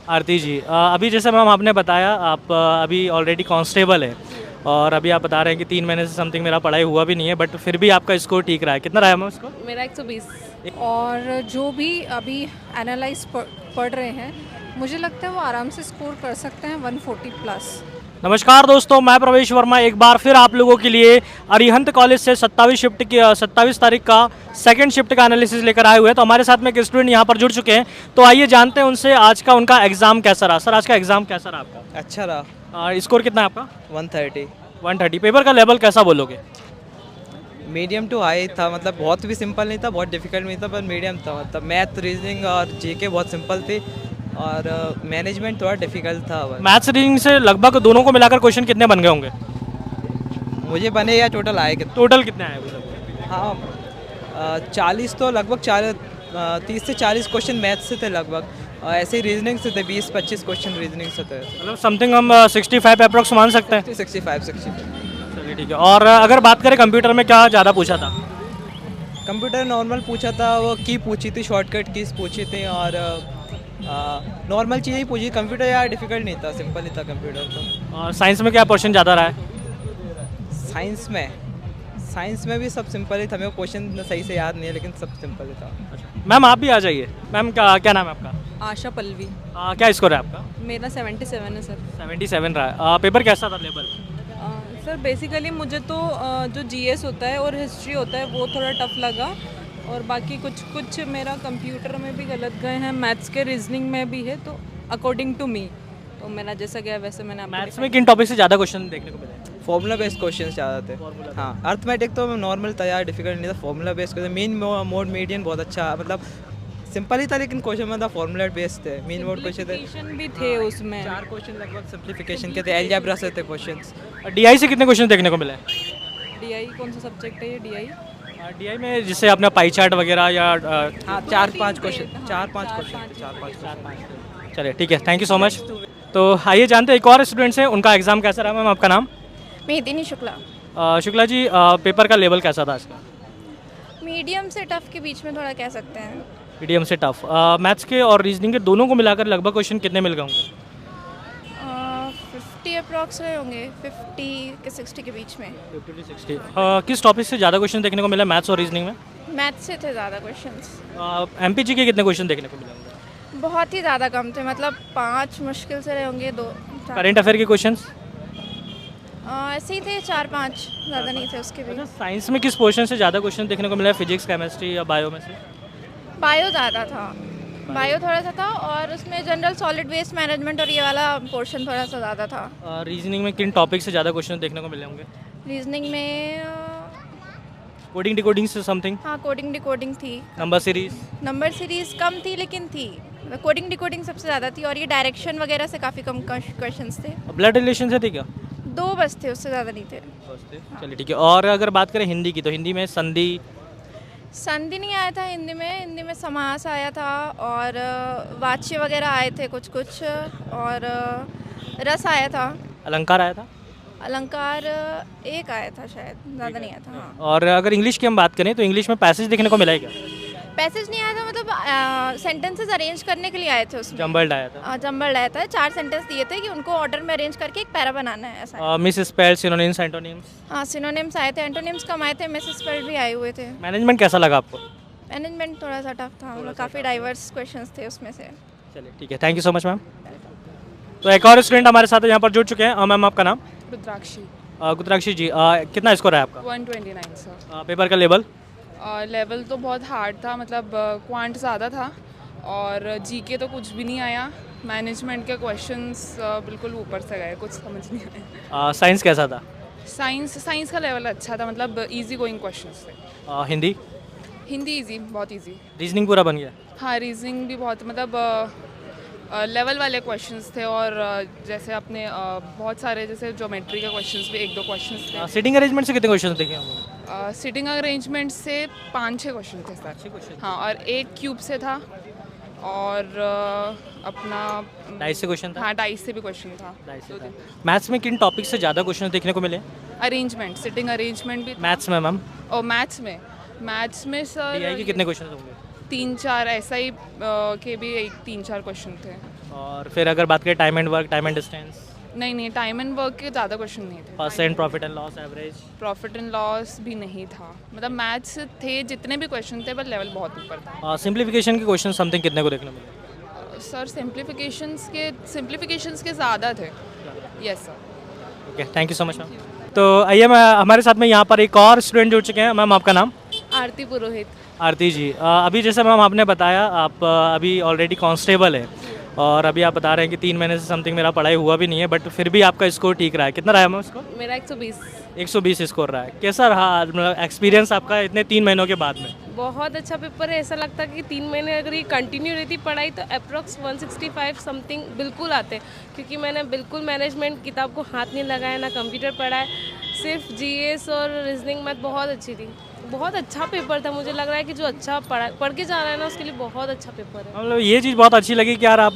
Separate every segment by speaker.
Speaker 1: आरती जी, अभी जैसे मैम आपने बताया आप अभी ऑलरेडी कांस्टेबल है और अभी आप बता रहे हैं कि 3 महीने से समथिंग मेरा पढ़ाई हुआ भी नहीं है, बट फिर भी आपका स्कोर ठीक रहा है। कितना रहा है मैम स्कोर?
Speaker 2: मेरा 120। और जो भी अभी एनालाइज पढ़ रहे हैं, मुझे लगता है वो आराम से स्कोर कर सकते हैं 140 प्लस।
Speaker 1: नमस्कार दोस्तों, मैं प्रवेश वर्मा एक बार फिर आप लोगों के लिए अरिहंत कॉलेज से 27 तारीख का सेकंड शिफ्ट का एनालिसिस लेकर आए हुए हैं। तो हमारे साथ में एक स्टूडेंट यहाँ पर जुड़ चुके हैं, तो आइए जानते हैं उनसे आज का उनका एग्जाम कैसा रहा। सर, आज का एग्जाम कैसा रहा आपका?
Speaker 3: अच्छा रहा।
Speaker 1: स्कोर कितना है आपका?
Speaker 3: 130।
Speaker 1: 130। पेपर का लेवल कैसा बोलोगे?
Speaker 3: मीडियम टू हाई था, मतलब बहुत भी सिंपल नहीं था, बहुत डिफिकल्ट नहीं था, पर मीडियम था। मतलब मैथ, रीजनिंग और जीके बहुत सिंपल थी और मैनेजमेंट थोड़ा डिफिकल्ट था। बस
Speaker 1: मैथ्स रीडिंग से लगभग दोनों को मिलाकर क्वेश्चन कितने बन गए होंगे?
Speaker 3: मुझे बने या टोटल आए कितने?
Speaker 1: टोटल कितने आए अभी तक?
Speaker 3: हाँ, 40 तो लगभग 30 से 40 क्वेश्चन मैथ से थे लगभग। ऐसे ही रीजनिंग से थे, 20-25 क्वेश्चन रीजनिंग से थे।
Speaker 1: मतलब समथिंग हम 65 अप्रोक्स मान सकते हैं।
Speaker 3: 65।
Speaker 1: चलिए ठीक है। और अगर बात करें कंप्यूटर में क्या ज़्यादा पूछा था?
Speaker 3: कंप्यूटर नॉर्मल पूछा था, वो की पूछी थी, शॉर्टकट कीज पूछी थी और नॉर्मल चीज़ें ही पूछी। कंप्यूटर यार डिफिकल्ट नहीं था, सिंपल ही था कंप्यूटर तो।
Speaker 1: और साइंस में क्या पोर्शन ज़्यादा रहा है?
Speaker 3: साइंस में भी सब सिंपल ही था। मेरे को क्वेश्चन सही से याद नहीं है, लेकिन सब सिंपल ही था।
Speaker 1: मैम आप भी आ जाइए। मैम क्या नाम है आपका?
Speaker 2: आशा पल्लवी।
Speaker 1: क्या स्कोर है आपका?
Speaker 2: मेरा 77 है सर।
Speaker 1: 77 रहा है। पेपर कैसा था लेवल?
Speaker 2: सर बेसिकली मुझे तो जो जीएस होता है और हिस्ट्री होता है वो थोड़ा टफ लगा, और बाकी कुछ मेरा कंप्यूटर में भी गलत गए हैं, मैथ्स के रीजनिंग में भी है, तो अकॉर्डिंग टू मी तो मेरा जैसा गया वैसे मैंने आपको
Speaker 1: मैथ्स में किन टॉपिक से ज़्यादा क्वेश्चन देखने को मिले?
Speaker 3: फॉर्मूला बेस्ड क्वेश्चन ज़्यादा थे। हाँ, अर्थमेटिक तो नॉर्मल था यार, डिफिकल्ट नहीं था। Formula based question, mean mode median बहुत अच्छा, मतलब सिंपल ही था, लेकिन क्वेश्चन में था फॉर्मूला बेस्ड थे। मीन मोड क्वेश्चन थे,
Speaker 2: सिंप्लीफिकेशन भी थे उसमें।
Speaker 3: 4 क्वेश्चन लगभग सिंप्लीफिकेशन के थे, अलजेब्रा से थे क्वेश्चंस।
Speaker 1: डीआई से कितने क्वेश्चन देखने को मिले?
Speaker 2: डीआई कौन सा सब्जेक्ट है ये? डीआई
Speaker 1: डीआई में जिससे आपने पाई चार्ट वगैरह या
Speaker 3: हाँ, 4-5 क्वेश्चन, 4-5 क्वेश्चन।
Speaker 1: चलिए ठीक है, थैंक यू सो मच। तो आइए जानते हैं एक और स्टूडेंट से, उनका एग्ज़ाम कैसा रहा। मैम आपका नाम?
Speaker 4: मेदिनी शुक्ला।
Speaker 1: शुक्ला जी, पेपर का लेवल कैसा था इसका?
Speaker 4: मीडियम से टफ के बीच में थोड़ा कह सकते हैं।
Speaker 1: मीडियम से टफ। मैथ्स के और रीजनिंग के दोनों को मिलाकर लगभग क्वेश्चन कितने मिल गए होंगे?
Speaker 4: 50 अप्रॉक्स रहे होंगे, 50 के 60 के बीच में।
Speaker 1: 50 से 60। किस टॉपिक से ज़्यादा क्वेश्चन देखने को मिला मैथ्स और रीजनिंग में?
Speaker 4: मैथ से थे ज़्यादा क्वेश्चंस।
Speaker 1: एमपीजी के कितने क्वेश्चन देखने को मिले होंगे?
Speaker 4: बहुत ही ज़्यादा कम थे, मतलब 5 मुश्किल से रहे होंगे, 2
Speaker 1: करेंट अफेयर के क्वेश्चंस?
Speaker 4: ऐसे ही थे, 4-5, ज़्यादा नहीं थे उसके भी।
Speaker 1: अच्छा, साइंस में किस पोर्शन से ज़्यादा क्वेश्चन देखने को मिला है? फिजिक्स, केमिस्ट्री या बायो में से?
Speaker 4: बायो ज़्यादा था, बायो थोड़ा सा था, और उसमें जनरल सॉलिड वेस्ट मैनेजमेंट और ये वाला पोर्शन थोड़ा सा ज़्यादा था।
Speaker 1: रीजनिंग में किन टॉपिक से ज़्यादा क्वेश्चन देखने को मिले होंगे?
Speaker 4: रीजनिंग में
Speaker 1: कोडिंग डिकोडिंग से समथिंग?
Speaker 4: हाँ, कोडिंग डिकोडिंग थी।
Speaker 1: Number series?
Speaker 4: नंबर सीरीज कम थी, लेकिन थी। कोडिंग डिकोडिंग सबसे ज़्यादा थी, और ये डायरेक्शन वगैरह से काफ़ी कम क्वेश्चंस थे।
Speaker 1: ब्लड रिलेशन से थी क्या?
Speaker 4: 2 बस थे, उससे ज़्यादा नहीं थे।
Speaker 1: चलिए ठीक है। और अगर बात करें हिंदी की, तो हिंदी में संधि?
Speaker 4: संधि नहीं आया था हिंदी में समास आया था, और वाच्य वगैरह आए थे कुछ, और रस आया था।
Speaker 1: अलंकार आया था?
Speaker 4: अलंकार एक आया था शायद, ज़्यादा नहीं आया था। हाँ,
Speaker 1: और अगर इंग्लिश की हम बात करें तो इंग्लिश में पैसेज देखने को मिला है क्या?
Speaker 4: पैसेज नहीं आया था, मतलब सेंटेंसेस अरेंज करने के लिए आए थे उसमें।
Speaker 1: जम्बल्ड आया था?
Speaker 4: जम्बल्ड आया था। 4 सेंटेंस दिए थे कि उनको ऑर्डर में अरेंज करके एक पैरा बनाना है, ऐसा।
Speaker 1: Miss spell, synonyms, antonyms?
Speaker 4: हाँ, सिनोनिम्स आए थे, एंटोनिम्स कम आए थे, मिस स्पेल्ड भी आए हुए थे।
Speaker 1: मैनेजमेंट कैसा लगा आपको?
Speaker 4: मैनेजमेंट थोड़ा सा टफ था, मतलब काफ़ी डाइवर्स क्वेश्चंस थे उसमें से।
Speaker 1: चलिए ठीक है, thank you so much ma'am. तो एक और स्टूडेंट हमारे साथ यहाँ पर जुड़ चुके हैं। मैम आपका नाम?
Speaker 2: रुद्राक्षी।
Speaker 1: गुत्राक्षी जी, कितना स्कोर है आपका?
Speaker 2: 129 सर।
Speaker 1: पेपर का लेवल?
Speaker 2: लेवल तो बहुत हार्ड था, मतलब क्वांट ज़्यादा था, और जीके तो कुछ भी नहीं आया। मैनेजमेंट के क्वेश्चंस बिल्कुल ऊपर से गए, कुछ समझ नहीं आया।
Speaker 1: साइंस कैसा था?
Speaker 2: साइंस का लेवल अच्छा था, मतलब इजी गोइंग क्वेश्चंस थे।
Speaker 1: हिंदी?
Speaker 2: हिंदी इजी, बहुत इजी।
Speaker 1: रीजनिंग पूरा बन गया?
Speaker 2: हाँ, रीजनिंग भी बहुत, मतलब लेवल वाले क्वेश्चंस थे, और जैसे अपने बहुत सारे जैसे ज्योमेट्री के क्वेश्चंस भी 1-2 क्वेश्चंस थे।
Speaker 1: सिटिंग अरेंजमेंट से कितने क्वेश्चन देखे होंगे?
Speaker 2: सिटिंग अरेंजमेंट से 5-6 क्वेश्चन थे सर। हाँ, और एक क्यूब से था, और अपना
Speaker 1: डाइस से क्वेश्चन था?
Speaker 2: हाँ, डाइस से भी क्वेश्चन था।
Speaker 1: मैथ्स में किन टॉपिक से ज़्यादा क्वेश्चन देखने को मिले?
Speaker 2: अरेंजमेंट, सिटिंग अरेंजमेंट भी।
Speaker 1: मैथ्स में मैम?
Speaker 2: और मैथ्स में सर
Speaker 1: डीआई के कितने क्वेश्चन होंगे?
Speaker 2: 3-4 ऐसा ही के भी 3-4 क्वेश्चन थे।
Speaker 1: और फिर अगर बात करें time and work, time and distance,
Speaker 5: नहीं टाइम एंड वर्क के ज़्यादा क्वेश्चन नहीं थे।
Speaker 1: Percent, profit and loss, average?
Speaker 5: Profit and loss भी नहीं था, मतलब मैथ्स थे जितने भी क्वेश्चन थे, पर लेवल बहुत ऊपर था।
Speaker 1: सिंप्लीफिकेशन के क्वेश्चन समथिंग कितने को देखने मिले?
Speaker 5: सर सिंप्लीफिकेशंस के ज़्यादा थे। Yes sir.
Speaker 1: Okay, thank you so much ma'am. तो आइए, मैं हमारे साथ में यहाँ पर एक और स्टूडेंट जुड़ चुके हैं। मैम, आपका नाम?
Speaker 2: आरती पुरोहित।
Speaker 1: आरती जी, अभी जैसे मैम आपने बताया, आप अभी ऑलरेडी कांस्टेबल है और अभी आप बता रहे हैं कि 3 महीने से समथिंग मेरा पढ़ाई हुआ भी नहीं है, बट फिर भी आपका स्कोर ठीक रहा है। कितना रहा है मैम स्कोर?
Speaker 2: मेरा 120।
Speaker 1: 120 स्कोर रहा है। कैसा रहा मतलब एक्सपीरियंस आपका इतने 3 महीनों के बाद में?
Speaker 2: बहुत अच्छा पेपर है। ऐसा लगता है कि 3 महीने अगर ये कंटिन्यू रहती पढ़ाई तो अप्रॉक्स 165 समथिंग बिल्कुल आते, क्योंकि मैंने बिल्कुल मैनेजमेंट किताब को हाथ नहीं लगाया, ना कंप्यूटर पढ़ा है, सिर्फ जीएस और रीजनिंग मैथ बहुत अच्छी थी। बहुत अच्छा पेपर था। मुझे लग रहा है कि जो अच्छा पढ़ के जा रहा है ना, उसके लिए बहुत अच्छा पेपर है।
Speaker 1: मतलब ये चीज़ बहुत अच्छी लगी कि यार आप,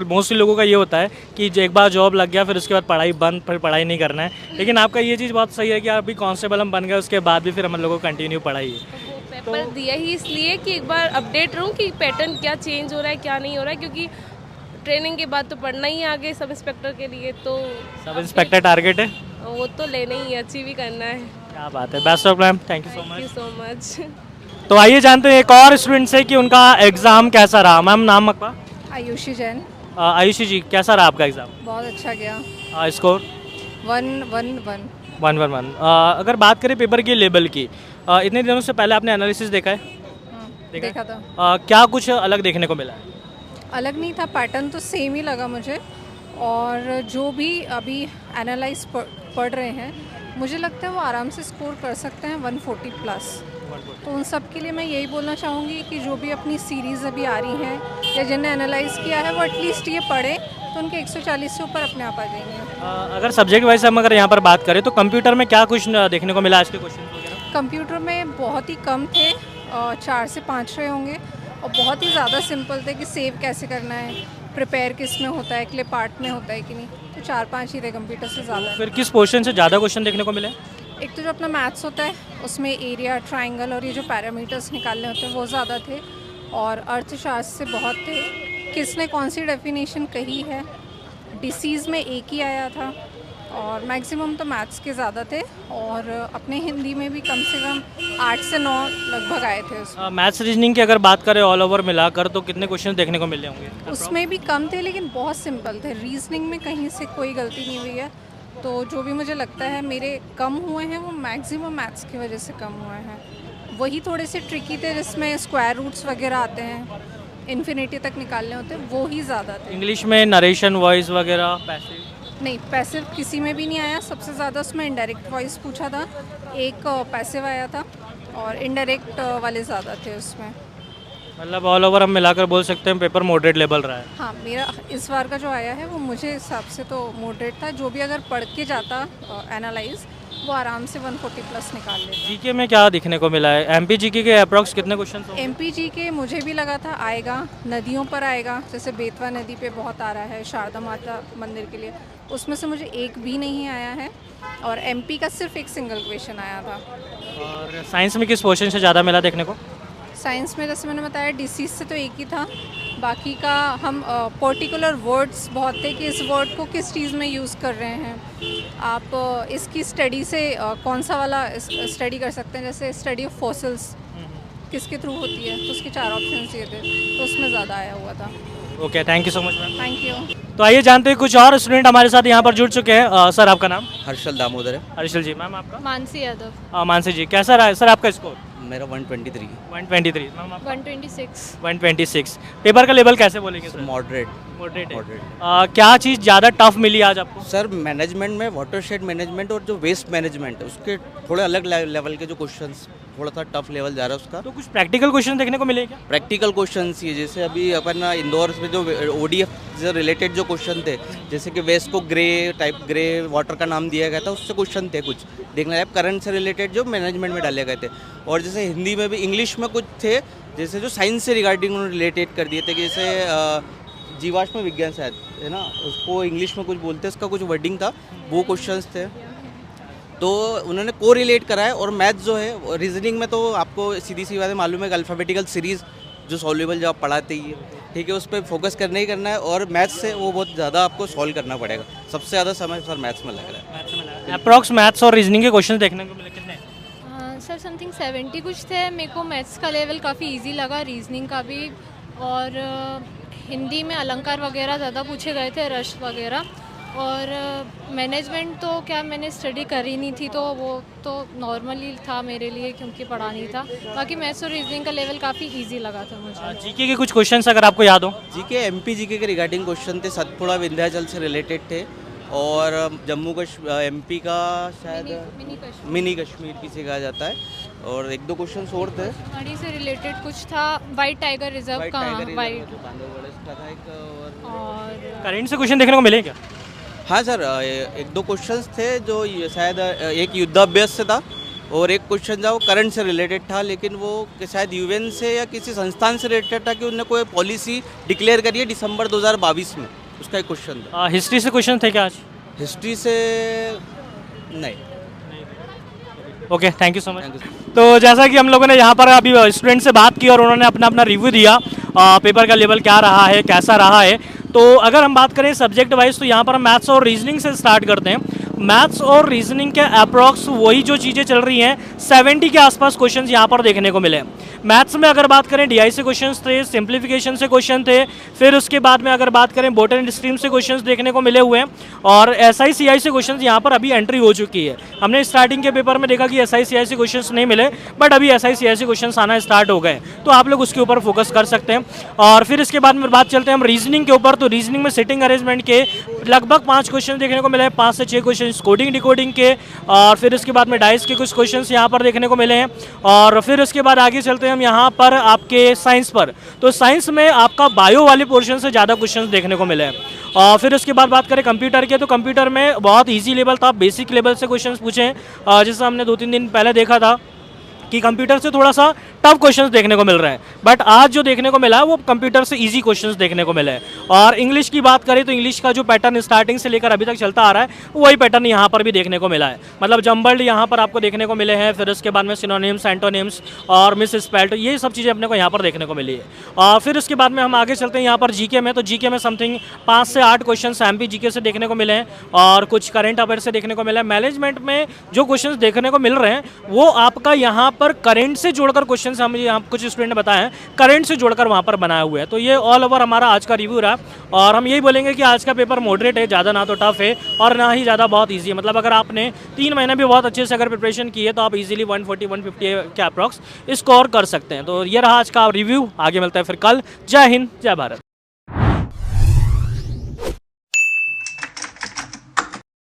Speaker 1: मोस्टली लोगों का ये होता है कि जो एक बार जॉब लग गया फिर उसके बाद पढ़ाई बंद, फिर पढ़ाई नहीं करना है, लेकिन आपका ये चीज़ बहुत सही है कि अभी कांस्टेबल हम बन गए, उसके बाद भी फिर हम लोगों को कंटिन्यू पढ़ाई है।
Speaker 2: पेपर दिया ही इसलिए कि एक बार अपडेट रहूं कि पैटर्न क्या चेंज हो रहा है, क्या नहीं हो रहा है, क्योंकि ट्रेनिंग के बाद तो पढ़ना ही है आगे सब इंस्पेक्टर के लिए। तो
Speaker 1: सब इंस्पेक्टर टारगेट है,
Speaker 2: वो तो लेना ही है, अचीव ही करना है।
Speaker 1: क्या बात है। Best of ma'am, thank you so
Speaker 2: thank you
Speaker 1: much.
Speaker 2: So much.
Speaker 1: तो आइए जानते हैं एक और स्टूडेंट से कि उनका एग्ज़ाम कैसा रहा। मैम, नाम आपका?
Speaker 6: आयुषी जैन।
Speaker 1: आयुषी जी, कैसा रहा आपका एग्ज़ाम?
Speaker 6: बहुत अच्छा गया।
Speaker 1: स्कोर?
Speaker 6: 111।
Speaker 1: 111। अगर बात करें पेपर के लेवल की, इतने दिनों से पहले आपने एनालिसिस देखा है?
Speaker 6: देखा था।
Speaker 1: क्या कुछ अलग देखने को मिला है?
Speaker 6: अलग नहीं था, पैटर्न तो सेम ही लगा मुझे। और जो भी अभी एनालाइज पढ़ रहे हैं, मुझे लगता है वो आराम से स्कोर कर सकते हैं 140 प्लस। तो उन सब के लिए मैं यही बोलना चाहूँगी कि जो भी अपनी सीरीज़ अभी आ रही हैं या जिन्हें एनालाइज किया है, वो एटलीस्ट ये पढ़ें तो उनके 140 से ऊपर अपने आप आ जाएंगे।
Speaker 1: अगर सब्जेक्ट वाइज हम अगर यहाँ पर बात करें तो कंप्यूटर में क्या कुछ देखने को मिला आज के क्वेश्चन वगैरह?
Speaker 6: कंप्यूटर में बहुत ही कम थे, 4 से 5 रहे होंगे, और बहुत ही ज़्यादा सिंपल थे कि सेव कैसे करना है, प्रिपेयर किस में होता है, क्लिप आर्ट में होता है कि नहीं। तो 4-5 ही थे कंप्यूटर से ज़्यादा।
Speaker 1: फिर किस पोर्शन से ज़्यादा क्वेश्चन देखने को मिले?
Speaker 6: एक तो जो अपना मैथ्स होता है उसमें एरिया, ट्राइंगल और ये जो पैरामीटर्स निकालने होते हैं वो ज़्यादा थे, और अर्थशास्त्र से बहुत थे। किसने कौन सी डेफिनेशन कही है, डिसीज़ में एक ही आया था, और मैक्सिमम तो मैथ्स के ज़्यादा थे, और अपने हिंदी में भी कम से कम 8 से 9 लगभग आए थे उसमें।
Speaker 1: मैथ्स रीजनिंग की अगर बात करें ऑल ओवर मिलाकर तो कितने क्वेश्चन देखने को मिले होंगे?
Speaker 6: उसमें भी कम थे लेकिन बहुत सिंपल थे। रीजनिंग में कहीं से कोई गलती नहीं हुई है। तो जो भी मुझे लगता है मेरे कम हुए हैं वो मैक्सिमम मैथ्स की वजह से कम हुए हैं। वही थोड़े से ट्रिकी थे जिसमें स्क्वायर रूट्स वगैरह आते हैं, इन्फिनिटी तक निकालने होते हैं, वो ही ज़्यादा थे।
Speaker 1: इंग्लिश में नरेशन, वॉइस वगैरह, पैसिव?
Speaker 6: नहीं, पैसिव किसी में भी नहीं आया। सबसे ज़्यादा उसमें इनडायरेक्ट वॉइस पूछा था, एक पैसिव आया था, और इनडायरेक्ट वाले ज़्यादा थे उसमें।
Speaker 1: मतलब ऑल ओवर हम मिलाकर बोल सकते हैं पेपर मॉडरेट लेवल रहा है।
Speaker 6: हाँ, मेरा इस बार का जो आया है वो मुझे हिसाब से तो मॉडरेट था। जो भी अगर पढ़ के जाता एनालाइज, वो आराम से 140 प्लस निकाल लेता।
Speaker 1: जीके में क्या देखने को मिला है? एमपी जीके के अप्रॉक्स कितने क्वेश्चन?
Speaker 6: एमपी जी के मुझे भी लगा था आएगा, नदियों पर आएगा, जैसे बेतवा नदी पे बहुत आ रहा है शारदा माता मंदिर के लिए, उसमें से मुझे एक भी नहीं आया है, और एमपी का सिर्फ एक सिंगल क्वेश्चन आया था।
Speaker 1: और साइंस में किस पोर्शन से ज़्यादा मिला देखने को?
Speaker 6: साइंस में जैसे मैंने बताया डिसीज से तो एक ही था, बाकी का हम पर्टिकुलर वर्ड्स बहुत थे कि इस वर्ड को किस चीज़ में यूज़ कर रहे हैं आप, इसकी स्टडी से कौन सा वाला स्टडी कर सकते हैं, जैसे स्टडी ऑफ फॉसिल्स किसके थ्रू होती है, तो उसके 4 ऑप्शन दिए थे, तो उसमें ज़्यादा आया हुआ था।
Speaker 1: Okay, thank you so much ma'am.
Speaker 6: Thank you.
Speaker 1: तो आइए जानते हैं कुछ और स्टूडेंट हमारे साथ यहाँ पर जुड़ चुके हैं। सर, आपका नाम?
Speaker 7: हर्षल दामोदर है।
Speaker 1: हर्षल जी। मैम, आपका?
Speaker 2: मानसी यादव।
Speaker 1: मानसी जी, कैसा रहा है सर आपका स्कोर?
Speaker 7: मेरा 123।
Speaker 1: 123। मैम, आपका?
Speaker 2: 126।
Speaker 1: 126। पेपर का लेवल कैसे बोलेंगे सर?
Speaker 7: मॉडरेट।
Speaker 1: मॉडरेट है।
Speaker 7: मॉडरेट।
Speaker 1: क्या चीज़ ज़्यादा टफ मिली आज आपको?
Speaker 7: सर, मैनेजमेंट में वाटरशेड मैनेजमेंट और जो वेस्ट मैनेजमेंट है उसके थोड़े अलग लेवल के जो क्वेश्चंस, थोड़ा सा टफ लेवल जा रहा है उसका।
Speaker 1: तो कुछ प्रैक्टिकल क्वेश्चन देखने को मिले क्या?
Speaker 7: प्रैक्टिकल क्वेश्चंस ये जैसे अभी अपन इंदौर में जो ओडीएफ से रिलेटेड जो क्वेश्चन थे, जैसे कि वेस्ट को ग्रे टाइप, ग्रे वाटर का नाम दिया गया था, उससे क्वेश्चन थे कुछ देखना है। करंट से रिलेटेड जो मैनेजमेंट में डाले गए थे, और जैसे हिंदी में भी, इंग्लिश में कुछ थे जैसे जो साइंस से रिगार्डिंग उन्होंने रिलेटेड कर दिए थे, कि जैसे जीवाश्म विज्ञान शायद है ना, उसको इंग्लिश में कुछ बोलते हैं, उसका कुछ वर्डिंग था, वो क्वेश्चंस थे, तो उन्होंने को रिलेट करा है। और मैथ जो है, रीजनिंग में तो आपको सीधी सी बात है मालूम है कि अल्फ़ाबेटिकल सीरीज़ जो सॉल्यूबल जो आप पढ़ाते ही है, ठीक है, उस पर फोकस करना ही करना है, और मैथ्स से वो बहुत ज़्यादा आपको सॉल्व करना पड़ेगा। सबसे ज़्यादा समय सर मैथ्स में लग रहा है।
Speaker 1: अप्रॉक्स मैथ्स और रीजनिंग के क्वेश्चन देखने को मिले कितने?
Speaker 8: सर समथिंग 70 कुछ थे। मेरे को मैथ्स का लेवल काफ़ी इजी लगा, रीजनिंग का भी, और हिंदी में अलंकार वगैरह ज़्यादा पूछे गए थे, रश वगैरह। और मैनेजमेंट तो क्या मैंने स्टडी करी नहीं थी, तो वो तो नॉर्मली था मेरे लिए क्योंकि पढ़ा नहीं था। बाकी मैथ्स और रीजनिंग का लेवल काफ़ी इजी लगा था मुझे।
Speaker 1: जीके के कुछ क्वेश्चंस अगर आपको याद हो?
Speaker 7: जीके एमपी जीके के रिगार्डिंग क्वेश्चन थे, सतपुड़ा विंध्याचल से रिलेटेड थे, और जम्मू कश्मीर एमपी का शायद मिनी कश्मीर किसे कहा जाता है, और एक दो क्वेश्चन और थे।
Speaker 8: पहाड़ी से रिलेटेड कुछ था, वाइट टाइगर रिजर्व कहाँ, वाइट। और
Speaker 1: करेंट से क्वेश्चन देखने को मिले क्या?
Speaker 7: हाँ सर, एक दो क्वेश्चंस थे जो शायद एक युद्धाभ्यास से था, और एक क्वेश्चन था वो करंट से रिलेटेड था, लेकिन वो शायद यूएन से या किसी संस्थान से रिलेटेड था कि उन्होंने कोई पॉलिसी डिक्लेयर करी है दिसंबर 2022 में, उसका एक क्वेश्चन था।
Speaker 1: हिस्ट्री से क्वेश्चन थे क्या आज?
Speaker 7: हिस्ट्री से नहीं।
Speaker 1: Okay, thank you so much.
Speaker 7: Thank you.
Speaker 1: तो जैसा कि हम लोगों ने यहाँ पर अभी स्टूडेंट से बात की और उन्होंने अपना अपना रिव्यू दिया, पेपर का लेवल क्या रहा है, कैसा रहा है। तो अगर हम बात करें सब्जेक्ट वाइज, तो यहाँ पर हम मैथ्स और रीजनिंग से स्टार्ट करते हैं। मैथ्स और रीजनिंग के अप्रॉक्स वही जो चीज़ें चल रही हैं, 70 के आसपास क्वेश्चंस यहाँ पर देखने को मिले। मैथ्स में अगर बात करें डीआई से क्वेश्चंस थे, सिंप्लीफिकेशन से क्वेश्चन थे, फिर उसके बाद में अगर बात करें बॉटनी स्ट्रीम से क्वेश्चंस देखने को मिले हुए हैं, और एसआई सीआई से क्वेश्चंस यहाँ पर अभी एंट्री हो चुकी है। हमने स्टार्टिंग के पेपर में देखा कि एसआई सीआई से क्वेश्चंस नहीं मिले, बट अभी एसआई सीआई से क्वेश्चंस आना स्टार्ट हो गए, तो आप लोग उसके ऊपर फोकस कर सकते हैं। और फिर इसके बाद में बात चलते हैं हम रीजनिंग के ऊपर। तो रीजनिंग में सिटिंग अरेंजमेंट के लगभग 5 क्वेश्चन देखने को मिले हैं, 5 से 6 क्वेश्चन कोडिंग डिकोडिंग के, और फिर इसके बाद में डाइस के कुछ क्वेश्चंस यहाँ पर देखने को मिले हैं। और फिर उसके बाद आगे चलते हैं हम यहाँ पर आपके साइंस पर। तो साइंस में आपका बायो वाले पोर्शन से ज़्यादा क्वेश्चंस देखने को मिले हैं। और फिर उसके बाद बात करें कंप्यूटर के, तो कंप्यूटर में बहुत इजी लेवल था, बेसिक लेवल से क्वेश्चंस पूछे, जैसे हमने 2-3 दिन पहले देखा था कि कंप्यूटर से थोड़ा सा टफ क्वेश्चंस देखने को मिल रहे हैं, बट आज जो देखने को मिला है वो कंप्यूटर से इजी क्वेश्चंस देखने को मिले हैं। और इंग्लिश की बात करें तो इंग्लिश का जो पैटर्न स्टार्टिंग से लेकर अभी तक चलता आ रहा है, वही पैटर्न यहाँ पर भी देखने को मिला है। मतलब जम्बल्ड यहाँ पर आपको देखने को मिले हैं, फिर उसके बाद में सिनोनिम्स, एंटोनिम्स और मिस स्पेल्ड, ये सब चीज़ें अपने को यहाँ पर देखने को मिली है। और फिर उसके बाद में हम आगे चलते हैं यहाँ पर जीके में। तो जीके में समथिंग 5 से 8 क्वेश्चन एमपी जीके से देखने को मिले हैं, और कुछ करंट अफेयर से देखने को मिला है। मैनेजमेंट में जो क्वेश्चन देखने को मिल रहे हैं वो आपका यहाँ पर करंट से जोड़कर क्वेश्चन हमें यहाँ कुछ स्टूडेंट ने बताया है, करंट से जोड़कर वहाँ पर बनाया हुआ है। तो ये ऑल ओवर हमारा आज का रिव्यू रहा, और हम यही बोलेंगे कि आज का पेपर मॉडरेट है, ज़्यादा ना तो टफ है और ना ही ज़्यादा बहुत ईजी है। मतलब अगर आपने 3 महीने भी बहुत अच्छे से अगर प्रिपरेशन की है तो आप इजीली 140-150 के अप्रॉक्स स्कोर कर सकते हैं। तो ये रहा आज का रिव्यू, आगे मिलता है फिर कल। जय हिंद, जय भारत।